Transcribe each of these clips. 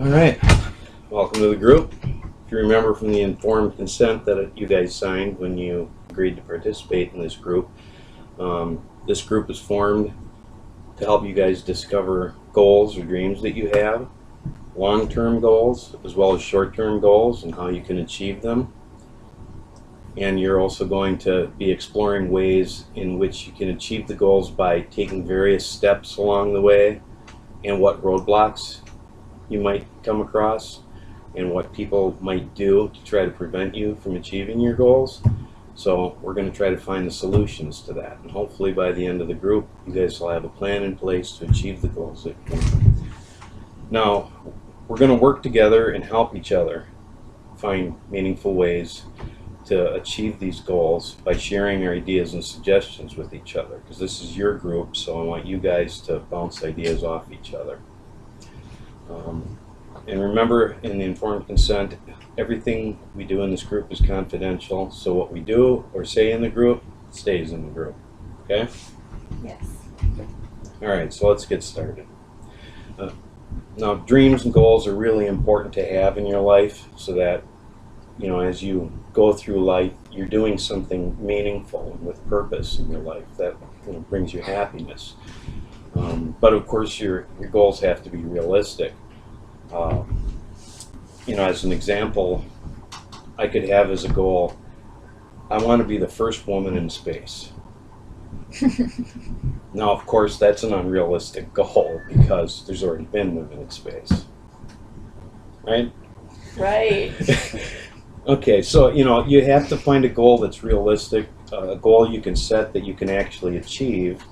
All right, welcome to the group. If you remember from the informed consent that you guys signed when you agreed to participate in this group is formed to help you guys discover goals or dreams that you have, long-term goals as well as short-term goals and how you can achieve them. And you're also going to be exploring ways in which you can achieve the goals by taking various steps along the way and what roadblocks you might come across and what people might do to try to prevent you from achieving your goals. So we're going to try to find the solutions to that, and hopefully by the end of the group you guys will have a plan in place to achieve the goals that you want. Now we're going to work together and help each other find meaningful ways to achieve these goals by sharing our ideas and suggestions with each other, because this is your group, so I want you guys to bounce ideas off each other. And remember, in the informed consent, everything we do in this group is confidential, so what we do or say in the group stays in the group. Okay? Yes. Alright, so let's get started. Now, dreams and goals are really important to have in your life so that, you know, as you go through life, you're doing something meaningful and with purpose in your life that, you know, brings you happiness. But of course, your goals have to be realistic. You know, as an example, I could have as a goal, I want to be the first woman in space. Now, of course, that's an unrealistic goal because there's already been women in space. Right? Right. Okay, so, you know, you have to find a goal that's realistic, a goal you can set that you can actually achieve.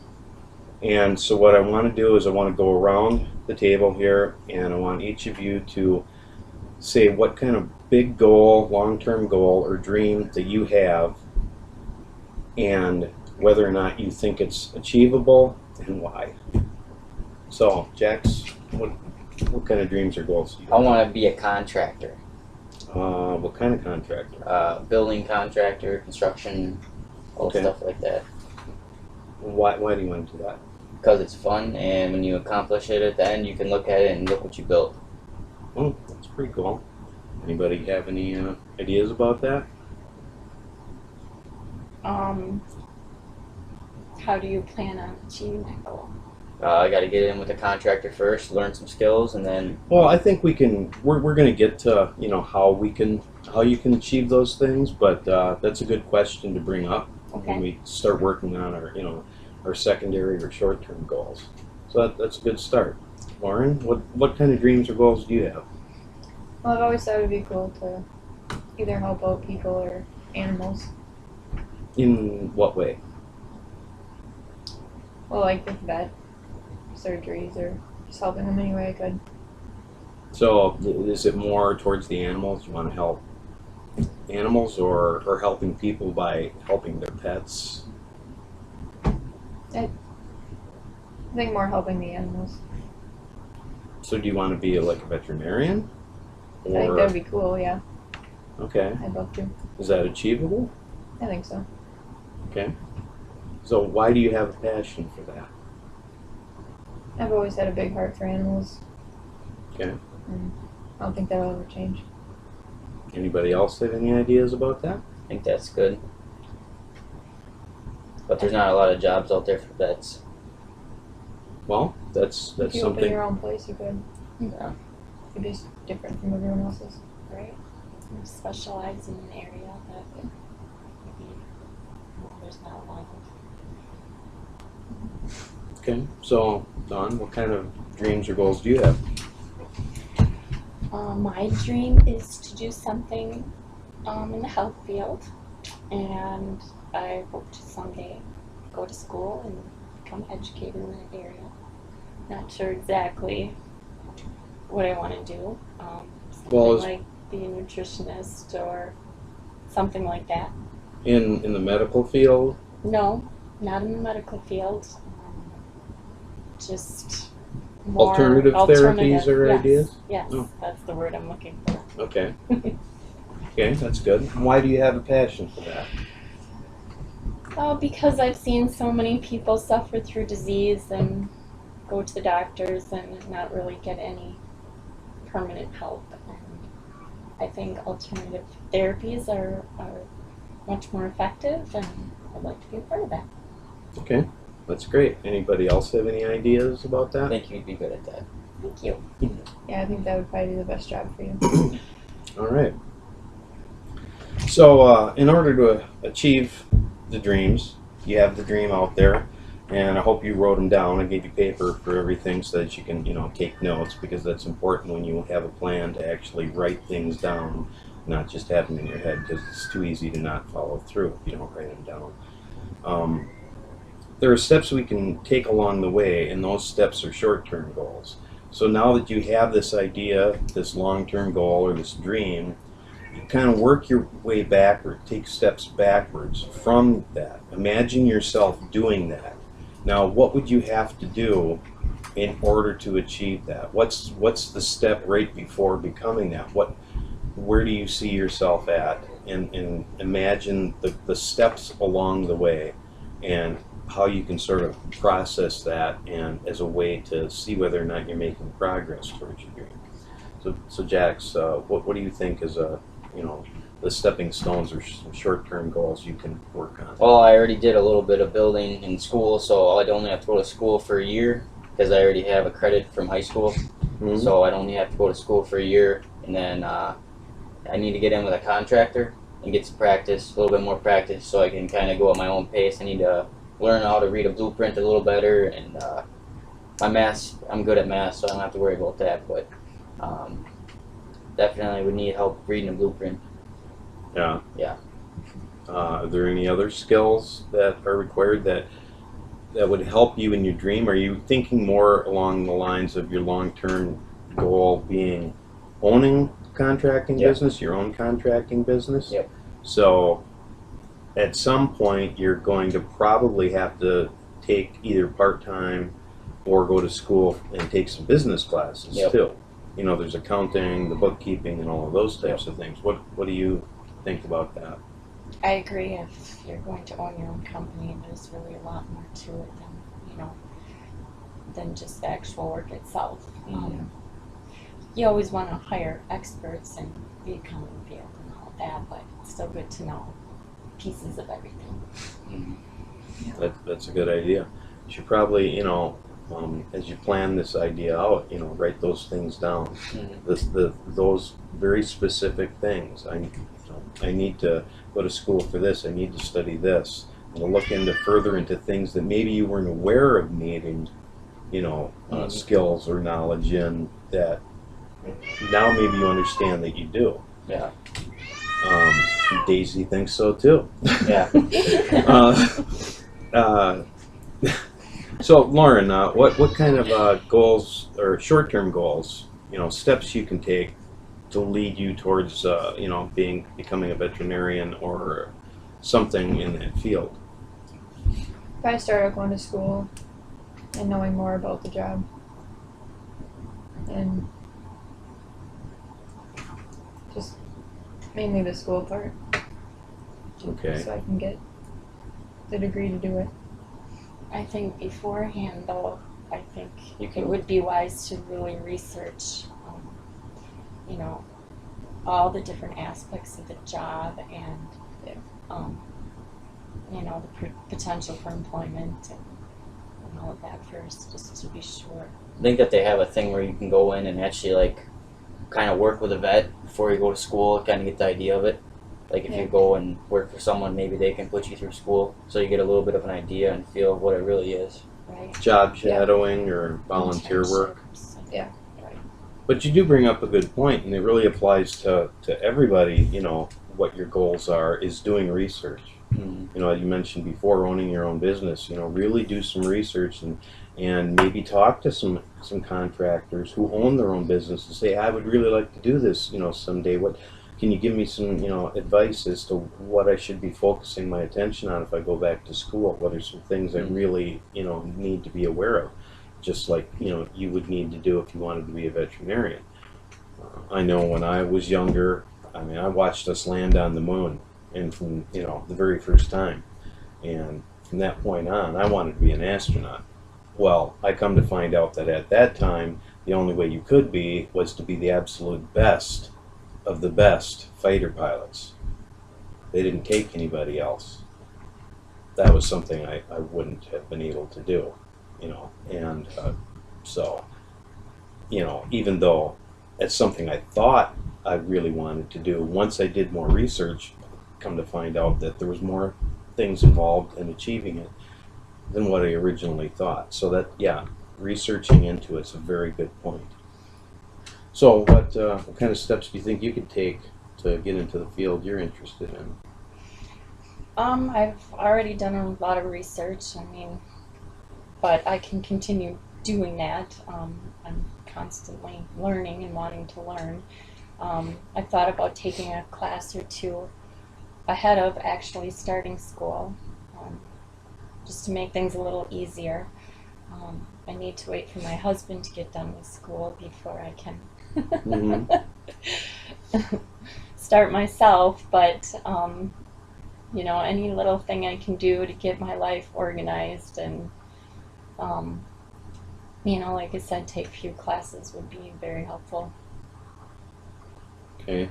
And so what I want to do is I want to go around the table here, and I want each of you to say what kind of big goal, long-term goal, or dream that you have, and whether or not you think it's achievable and why. So, Jax, what kind of dreams or goals do you have? I want to be a contractor. What kind of contractor? Building contractor, construction, all stuff like that. Why do you want to do that? Because it's fun, and when you accomplish it at the end, you can look at it and look what you built. Oh, that's pretty cool. Anybody have any ideas about that? How do you plan on achieving that goal? I got to get in with the contractor first, learn some skills, and then. Well, I think we can. We're going to get to, you know, how you can achieve those things, but that's a good question to bring up when we start working on our secondary or short-term goals. So that's a good start. Lauren, what kind of dreams or goals do you have? Well, I've always thought it would be cool to either help out people or animals. In what way? Well, like with vet surgeries or just helping them any way I could. So is it more towards the animals? You want to help animals or helping people by helping their pets? I think more helping the animals. So do you want to be like a veterinarian? I think that would be cool, yeah. Okay. I'd love to. Is that achievable? I think so. Okay. So why do you have a passion for that? I've always had a big heart for animals. Okay. And I don't think that'll ever change. Anybody else have any ideas about that? I think that's good. But there's not a lot of jobs out there for vets. Well, that's If you something. open your own place, you could. Yeah. It'd be different from everyone else's. Right? You specialize in an area that maybe there's not a lot of. Okay. So, Dawn, what kind of dreams or goals do you have? My dream is to do something in the health field, and I hope to someday go to school and become educated in that area. Not sure exactly what I want to do. Something like be a nutritionist or something like that. In the medical field? No, not in the medical field. Just more Alternative therapies or yes, ideas? Yes, Oh. that's the word I'm looking for. Okay. Okay, that's good. Why do you have a passion for that? Because I've seen so many people suffer through disease and go to the doctors and not really get any permanent help. And I think alternative therapies are much more effective, and I'd like to be a part of that. Okay, that's great. Anybody else have any ideas about I that? think you'd be good at that. Thank you. Yeah, I think that would probably be the best job for you. All right. So, in order to achieve the dreams, you have the dream out there, and I hope you wrote them down. I gave you paper for everything so that you can, take notes, because that's important when you have a plan to actually write things down, not just have them in your head, because it's too easy to not follow through if you don't write them down. There are steps we can take along the way, and those steps are short-term goals. So now that you have this idea, this long-term goal or this dream, you kind of work your way backward, take steps backwards from that. Imagine yourself doing that. Now, what would you have to do in order to achieve that? What's the step right before becoming that? Where do you see yourself at? And imagine the steps along the way, and how you can sort of process that, and as a way to see whether or not you're making progress towards your dream. So Jax, what do you think is the stepping stones or some short-term goals you can work on? Well, I already did a little bit of building in school, so I'd only have to go to school for a year because I already have a credit from high school. Mhm. So I'd only have to go to school for a year, and then I need to get in with a contractor and get some practice, a little bit more practice, so I can kind of go at my own pace. I need to learn how to read a blueprint a little better, and my math, I'm good at math, so I don't have to worry about that, but definitely would need help reading a blueprint. Yeah. Yeah. Are there any other skills that are required that would help you in your dream? Are you thinking more along the lines of your long-term goal being owning contracting Yep. business, your own contracting business? Yep. So at some point you're going to probably have to take either part-time or go to school and take some business classes Yep. too. There's accounting, the bookkeeping, and all of those types of things. What do you think about that? I agree. If you're going to own your own company, there's really a lot more to it than just the actual work itself. You always want to hire experts in the accounting field and all that, but it's still good to know pieces of everything. That's a good idea. You should probably, as you plan this idea out, write those things down. Those very specific things. I need to go to school for this. I need to study this. And to look further into things that maybe you weren't aware of needing, skills or knowledge in, that now maybe you understand that you do. Yeah. Daisy thinks so too. Yeah. So Lauren, what kind of goals or short-term goals, steps you can take to lead you towards, becoming a veterinarian or something in that field? If I started going to school and knowing more about the job, and just mainly the school part, Okay. so I can get the degree to do it. I think beforehand, though, I think You it can. would be wise to really research, all the different aspects of the job, and, the potential for employment and all of that first, just to be sure. I think that they have a thing where you can go in and actually kind of work with a vet before you go to school, kind of get the idea of it. Like if you go and work for someone, maybe they can put you through school, so you get a little bit of an idea and feel of what it really is. Right? Job shadowing or volunteer work. Internships. Yeah. Right. But you do bring up a good point, and it really applies to everybody. What your goals are is doing research. You mentioned before owning your own business. Really do some research and maybe talk to some contractors who own their own business and say, I would really like to do this, someday. What can you give me some, advice as to what I should be focusing my attention on if I go back to school? What are some things I really, need to be aware of? Just like, you would need to do if you wanted to be a veterinarian. I know when I was younger, I watched us land on the moon, and from, the very first time. And from that point on, I wanted to be an astronaut. Well, I come to find out that at that time, the only way you could be was to be the absolute best of the best fighter pilots. They didn't take anybody else. That was something I wouldn't have been able to do, you know. And so, you know, even though it's something I thought I really wanted to do, once I did more research, come to find out that there was more things involved in achieving it than what I originally thought. So that, yeah, researching into it's a very good point. So what kind of steps do you think you could take to get into the field you're interested in? I've already done a lot of research, I mean, but I can continue doing that. I'm constantly learning and wanting to learn. I thought about taking a class or two ahead of actually starting school, just to make things a little easier. I need to wait for my husband to get done with school before I can start myself, but you know, any little thing I can do to get my life organized and you know, like I said, take a few classes would be very helpful. Okay.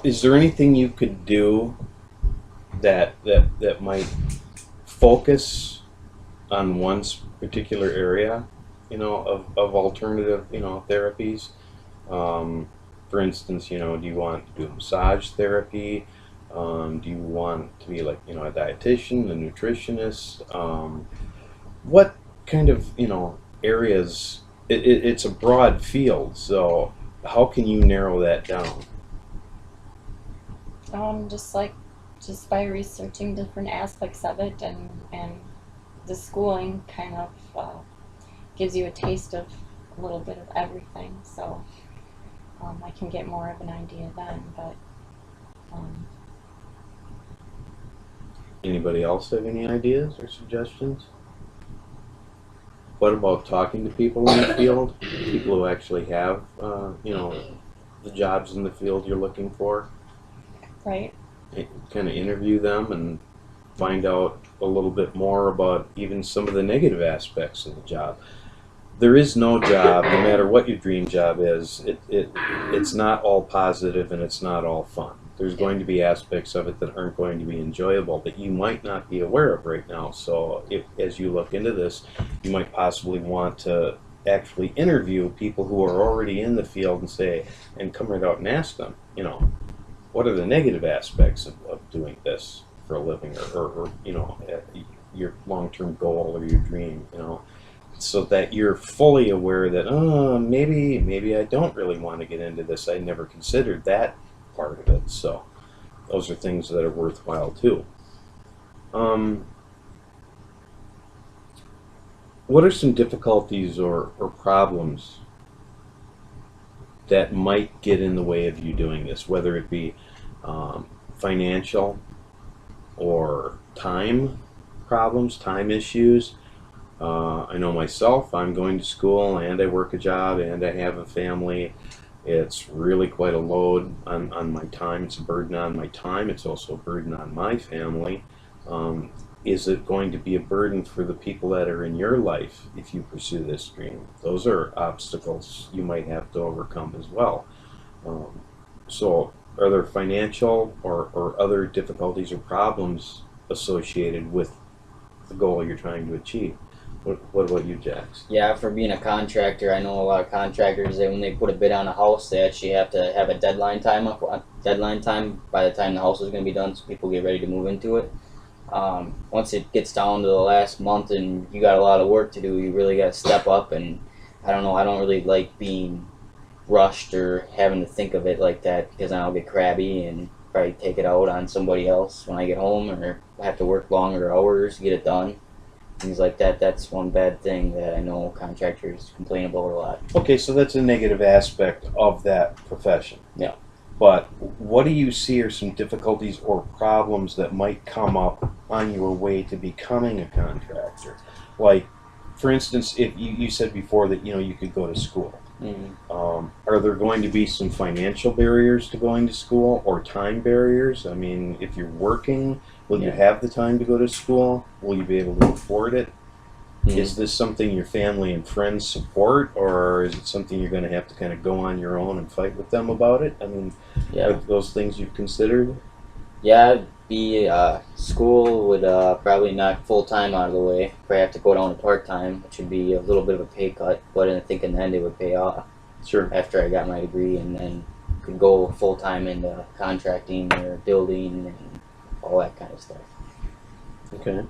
Is there anything you could do that might focus on one particular area, you know, of alternative, you know, therapies? For instance, you know, do you want to do massage therapy? Do you want to be like, you know, a dietitian, a nutritionist? What kind of, you know, areas? It's a broad field, so how can you narrow that down? Just by researching different aspects of it, and the schooling kind of gives you a taste of a little bit of everything, so I can get more of an idea then. But Anybody else have any ideas or suggestions? What about talking to people in the field? People who actually have, you know, the jobs in the field you're looking for? right. Kind of interview them and find out a little bit more about even some of the negative aspects of the job. There is no job, no matter what your dream job is, it's not all positive and it's not all fun. There's going to be aspects of it that aren't going to be enjoyable that you might not be aware of right now. So as you look into this, you might possibly want to actually interview people who are already in the field and come right out and ask them, you know, what are the negative aspects of doing this for a living, or you know, your long-term goal or your dream, you know, so that you're fully aware that, maybe I don't really want to get into this. I never considered that part of it. So those are things that are worthwhile too. What are some difficulties or problems that might get in the way of you doing this, whether it be financial or time problems, time issues? I know myself, I'm going to school and I work a job and I have a family. It's really quite a load on my time. It's a burden on my time. It's also a burden on my family. Is it going to be a burden for the people that are in your life if you pursue this dream? Those are obstacles you might have to overcome as well. So are there financial or other difficulties or problems associated with the goal you're trying to achieve? What about you, Jax? Yeah, for being a contractor, I know a lot of contractors that when they put a bid on a house, they actually have to have a deadline time by the time the house is going to be done, so people get ready to move into it. Once it gets down to the last month and you got a lot of work to do, you really got to step up. And I don't know, I don't really like being rushed or having to think of it like that, because then I'll get crabby and probably take it out on somebody else when I get home, or I have to work longer hours to get it done. Things like that. That's one bad thing that I know contractors complain about a lot. Okay, so that's a negative aspect of that profession. Yeah. But what do you see are some difficulties or problems that might come up on your way to becoming a contractor? Like, for instance, if you said before that, you know, you could go to school. Mm-hmm. Are there going to be some financial barriers to going to school, or time barriers? I mean, if you're working, will you have the time to go to school? Will you be able to afford it? Is this something your family and friends support, or is it something you're going to have to kind of go on your own and fight with them about it? I mean, are Yeah. those things you've considered? Yeah, school would probably knock full time out of the way. Probably have to go down to part time, which would be a little bit of a pay cut, but I think in the end it would pay off Sure. after I got my degree, and then could go full time into contracting or building and all that kind of stuff. Okay.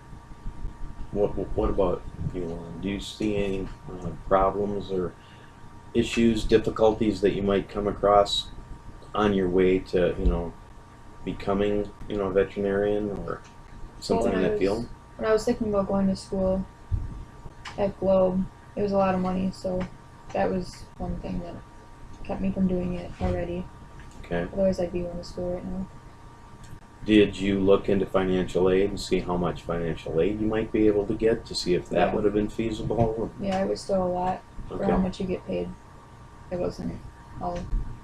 What about you? Do you see any problems or issues, difficulties that you might come across on your way to becoming a veterinarian or something in that field? When I was thinking about going to school at Globe, it was a lot of money, so that was one thing that kept me from doing it already. Okay. Otherwise, I'd be going to school right now. Did you look into financial aid and see how much financial aid you might be able to get to see if that Yeah. would have been feasible? Yeah, it was still a lot for how Okay. much you get paid. It wasn't all.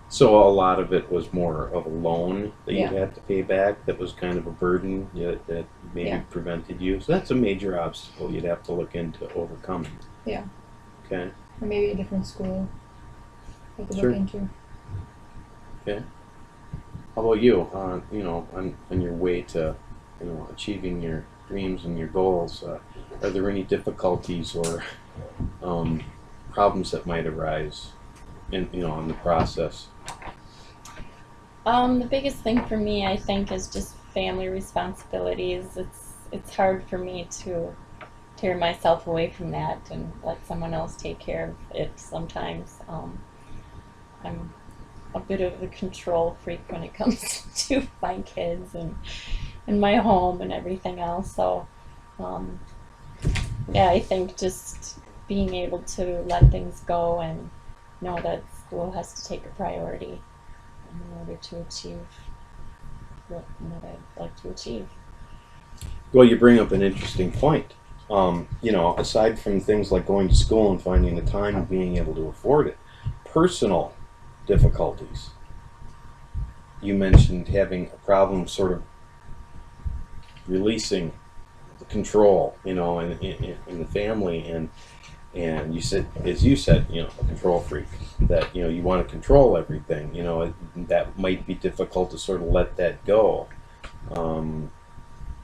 So a lot of it was more of a loan that you Yeah. had to pay back that was kind of a burden that maybe Yeah. prevented you. So that's a major obstacle you'd have to look into overcoming. Yeah. Okay. Or maybe a different school I could Sure. look into. How about you? On your way to, achieving your dreams and your goals, are there any difficulties or problems that might arise in the process? The biggest thing for me, I think, is just family responsibilities. It's hard for me to tear myself away from that and let someone else take care of it sometimes. I'm a bit of a control freak when it comes to my kids and my home and everything else. So, yeah, I think just being able to let things go and know that school has to take a priority in order to achieve what I'd like to achieve. Well, you bring up an interesting point. Aside from things like going to school and finding the time and being able to afford it, personal difficulties. You mentioned having a problem sort of releasing the control, in the family, and you said, as you said, a control freak, that you want to control everything. That might be difficult to sort of let that go.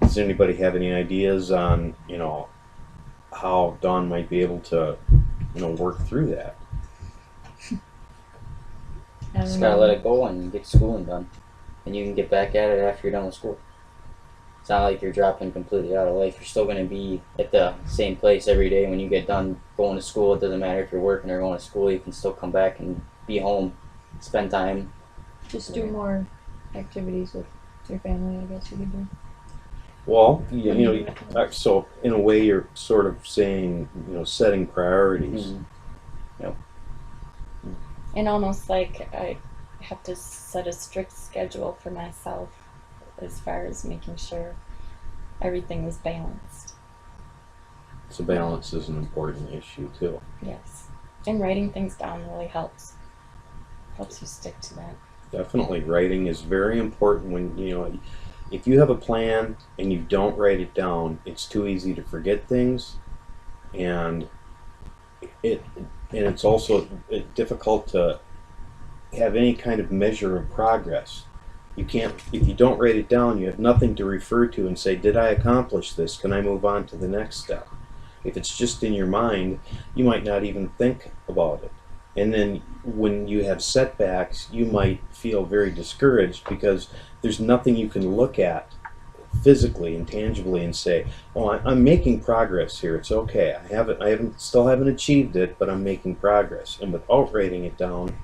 Does anybody have any ideas on how Dawn might be able to work through that? I don't Just know. gotta let it go and get schooling done, and you can get back at it after you're done with school. It's not like you're dropping completely out of life. You're still gonna be at the same place every day when you get done going to school. It doesn't matter if you're working or going to school. You can still come back and be home, spend time. Just do more activities with your family, I guess you could do. Well, so in a way, you're sort of saying, setting priorities. And almost like I have to set a strict schedule for myself as far as making sure everything is balanced. So balance is an important issue too. Yes. And writing things down really helps. Helps you stick to that. Definitely, writing is very important. When if you have a plan and you don't write it down, it's too easy to forget things, and it's also difficult to have any kind of measure of progress. You can't, if you don't write it down, you have nothing to refer to and say, did I accomplish this? Can I move on to the next step? If it's just in your mind, you might not even think about it. And then when you have setbacks, you might feel very discouraged because there's nothing you can look at physically and tangibly and say, "Oh, I'm making progress here. It's okay. Still haven't achieved it, but I'm making progress." And without writing it down,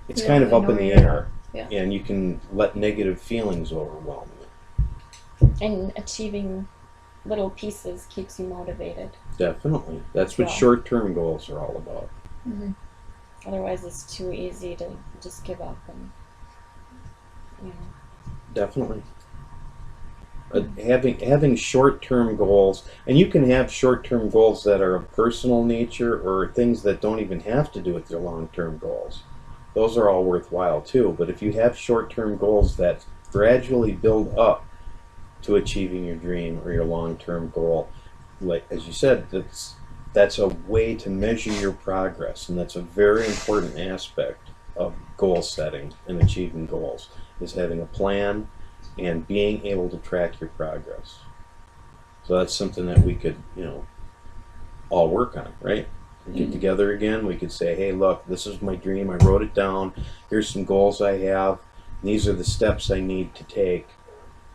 it's You kind don't of really up in know the where you're air, at. and you can let negative feelings overwhelm you. And achieving little pieces keeps you motivated. Definitely, that's what Well. short-term goals are all about. Mm-hmm. Otherwise, it's too easy to just give up and, Definitely. Having short-term goals, and you can have short-term goals that are of personal nature or things that don't even have to do with your long-term goals. Those are all worthwhile too, but if you have short-term goals that gradually build up to achieving your dream or your long-term goal, like as you said, that's a way to measure your progress, and that's a very important aspect of goal setting and achieving goals, is having a plan and being able to track your progress. So that's something that we could, all work on, right? Get together again, we could say, hey, look, this is my dream, I wrote it down, here's some goals I have, these are the steps I need to take,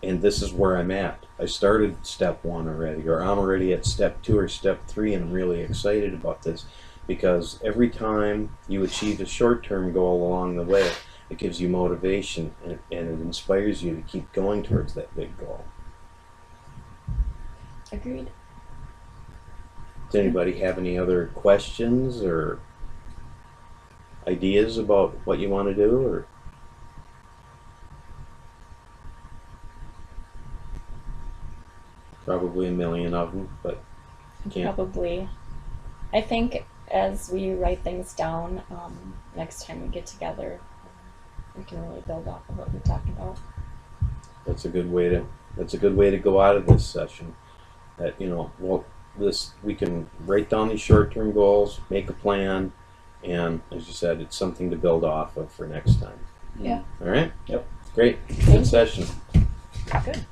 and this is where I'm at. I started step 1 already, or I'm already at step 2 or step 3, and I'm really excited about this, because every time you achieve a short-term goal along the way, it gives you motivation, and it inspires you to keep going towards that big goal. Agreed. Does anybody have any other questions or ideas about what you want to do? Or probably a million of them, but can't. Probably. I think as we write things down, next time we get together, we can really build off of what we talked about. That's a good way to go out of this session. That we can write down these short-term goals, make a plan, and as you said, it's something to build off of for next time. Yeah. All right. Yep. Great. Thank Good you. session. Good.